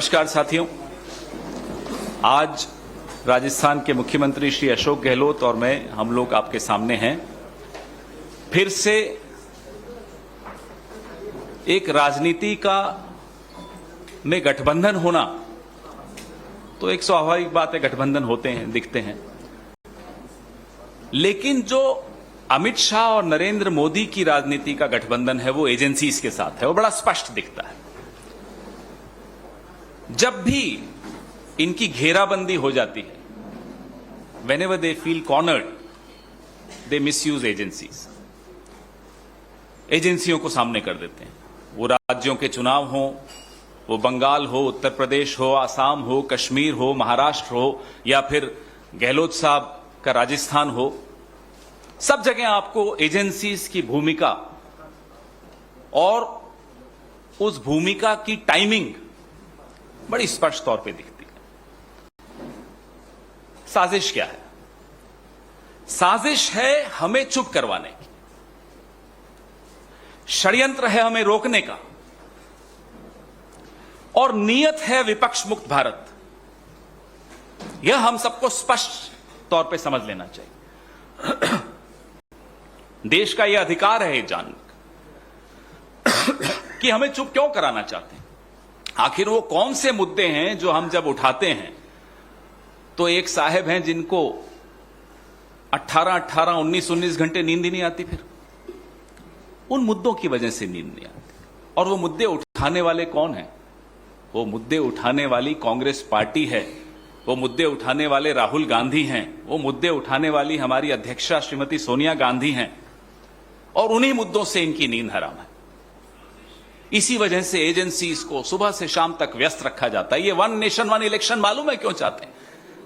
नमस्कार साथियों, आज राजस्थान के मुख्यमंत्री श्री अशोक गहलोत और मैं हम लोग आपके सामने हैं। फिर से एक राजनीति का में गठबंधन होना तो एक स्वाभाविक बात है, गठबंधन होते हैं, दिखते हैं। लेकिन जो अमित शाह और नरेंद्र मोदी की राजनीति का गठबंधन है वो एजेंसीज के साथ है, वो बड़ा स्पष्ट दिखता है। जब भी इनकी घेराबंदी हो जाती है, whenever they feel cornered, they misuse agencies. एजेंसियों को सामने कर देते हैं। वो राज्यों के चुनाव हो, वो बंगाल हो, उत्तर प्रदेश हो, आसाम हो, कश्मीर हो, महाराष्ट्र हो, या फिर गहलोत साहब का राजस्थान हो, सब जगह आपको एजेंसीज की भूमिका और उस भूमिका की टाइमिंग बड़ी स्पष्ट तौर पे दिखती है। साजिश क्या है? साजिश है हमें चुप करवाने की, षड्यंत्र है हमें रोकने का, और नीयत है विपक्ष मुक्त भारत। यह हम सबको स्पष्ट तौर पे समझ लेना चाहिए। देश का यह अधिकार है जानने कि हमें चुप क्यों कराना चाहते हैं। आखिर वो कौन से मुद्दे हैं जो हम जब उठाते हैं तो एक साहब हैं जिनको 18-18, 19-19 घंटे नींद ही नहीं आती। फिर उन मुद्दों की वजह से नींद नहीं आती। और वो मुद्दे उठाने वाले कौन हैं? वो मुद्दे उठाने वाली कांग्रेस पार्टी है, वो मुद्दे उठाने वाले राहुल गांधी हैं, वो मुद्दे उठाने वाली हमारी अध्यक्षा श्रीमती सोनिया गांधी हैं, और उन्हीं मुद्दों से इनकी नींद हराम है। इसी वजह से एजेंसीज को सुबह से शाम तक व्यस्त रखा जाता है। ये वन नेशन वन इलेक्शन मालूम है क्यों चाहते हैं?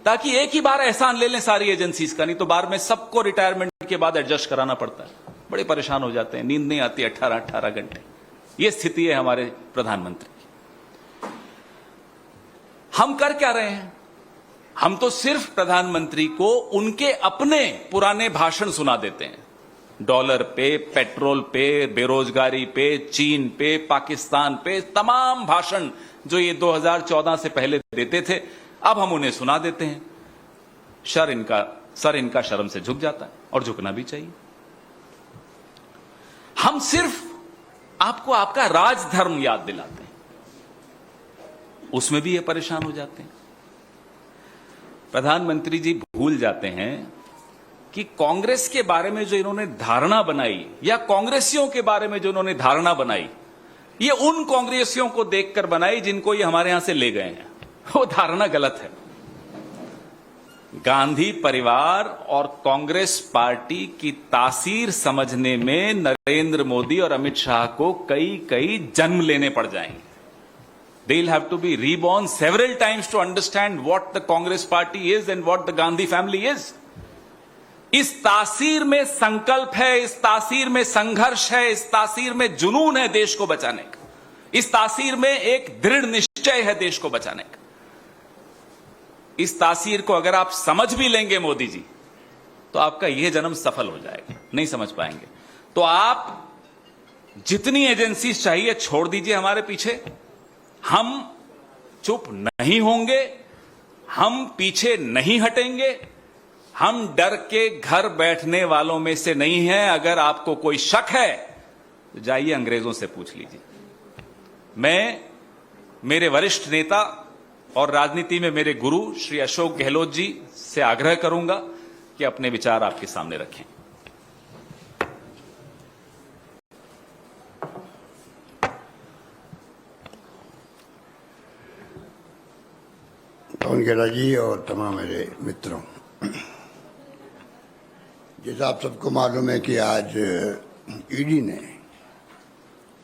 ताकि एक ही बार एहसान ले लें सारी एजेंसीज का, नहीं तो बार में सबको रिटायरमेंट के बाद एडजस्ट कराना पड़ता है। बड़े परेशान हो जाते हैं, नींद नहीं आती 18-18 घंटे। ये स्थिति है हमारे प्रधानमंत्री की। हम कर क्या रहे हैं? हम तो सिर्फ प्रधानमंत्री को उनके अपने पुराने भाषण सुना देते हैं। डॉलर पे, पेट्रोल पे, बेरोजगारी पे, चीन पे, पाकिस्तान पे, तमाम भाषण जो ये 2014 से पहले देते थे, अब हम उन्हें सुना देते हैं। सर इनका शर्म से झुक जाता है, और झुकना भी चाहिए। हम सिर्फ आपको आपका राजधर्म याद दिलाते हैं, उसमें भी ये परेशान हो जाते हैं। प्रधानमंत्री जी भूल जाते हैं कि कांग्रेस के बारे में जो इन्होंने धारणा बनाई, या कांग्रेसियों के बारे में जो इन्होंने धारणा बनाई, ये उन कांग्रेसियों को देखकर बनाई जिनको ये हमारे यहां से ले गए हैं। वो धारणा गलत है। गांधी परिवार और कांग्रेस पार्टी की तासीर समझने में नरेंद्र मोदी और अमित शाह को कई जन्म लेने पड़ जाएंगे। They'll have to be reborn several times to understand what the Congress party is and what the Gandhi family is. इस तासीर में संकल्प है, इस तासीर में संघर्ष है, इस तासीर में जुनून है देश को बचाने का, इस तासीर में एक दृढ़ निश्चय है देश को बचाने का। इस तासीर को अगर आप समझ भी लेंगे मोदी जी, तो आपका यह जन्म सफल हो जाएगा। नहीं समझ पाएंगे तो आप जितनी एजेंसीज चाहिए छोड़ दीजिए हमारे पीछे। हम चुप नहीं होंगे, हम पीछे नहीं हटेंगे, हम डर के घर बैठने वालों में से नहीं हैं। अगर आपको कोई शक है तो जाइए अंग्रेजों से पूछ लीजिए। मैं मेरे वरिष्ठ नेता और राजनीति में मेरे गुरु श्री अशोक गहलोत जी से आग्रह करूंगा कि अपने विचार आपके सामने रखें। पवन खेड़ा जी और तमाम मेरे मित्रों, जैसा आप सबको मालूम है कि आज ईडी ने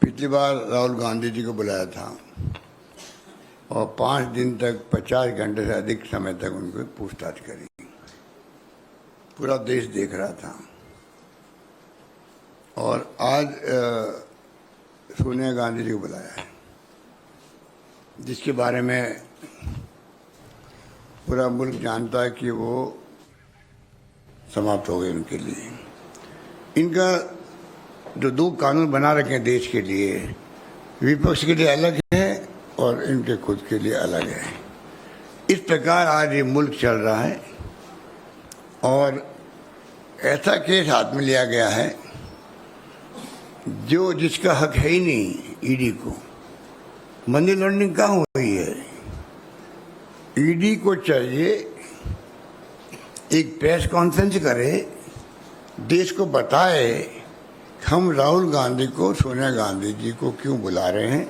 पिछली बार राहुल गांधी जी को बुलाया था और 5 दिन तक 50 घंटे से अधिक समय तक उनको पूछताछ करी। पूरा देश देख रहा था। और आज सोनिया गांधी जी को बुलाया है, जिसके बारे में पूरा मुल्क जानता है कि वो समाप्त हो गए उनके लिए। इनका जो 2 कानून बना रखे हैं देश के लिए, विपक्ष के लिए अलग है और इनके खुद के लिए अलग है। इस प्रकार आज ये मुल्क चल रहा है और ऐसा केस हाथ में लिया गया है जो जिसका हक है ही नहीं। ईडी को मनी लॉन्ड्रिंग कहाँ हुई है? ईडी को चाहिए एक प्रेस कॉन्फ्रेंस करे, देश को बताए हम राहुल गांधी को, सोनिया गांधी जी को क्यों बुला रहे हैं,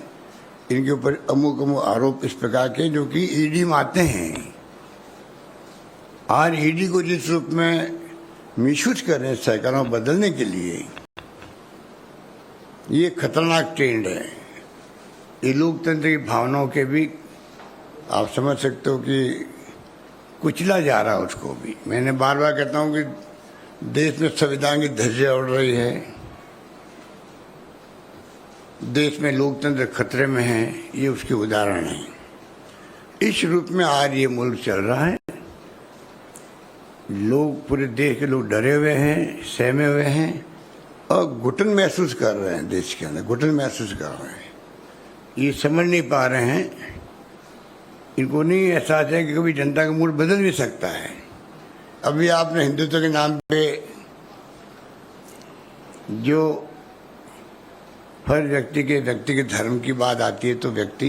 इनके ऊपर अमुक अमुक आरोप इस प्रकार के जो कि ईडी में आते हैं। आज ईडी को जिस रूप में मिसयूज कर रहे हैं सरकारों को बदलने के लिए, ये खतरनाक ट्रेंड है। ये लोकतंत्र की भावनाओं के भी आप समझ सकते हो कि कुचला जा रहा है उसको भी। मैंने बार बार कहता हूं कि देश में संविधान की धज्जियां उड़ रही है, देश में लोकतंत्र खतरे में है, ये उसके उदाहरण है। इस रूप में आज ये मुल्क चल रहा है। लोग, पूरे देश के लोग डरे हुए हैं, सहमे हुए हैं और घुटन महसूस कर रहे हैं। देश के अंदर घुटन महसूस कर रहे हैं। ये समझ नहीं पा रहे हैं, इनको नहीं एहसास है कि कभी जनता का मूड बदल भी सकता है। अभी आपने हिंदुत्व के नाम पे जो हर व्यक्ति के धर्म की बात आती है तो व्यक्ति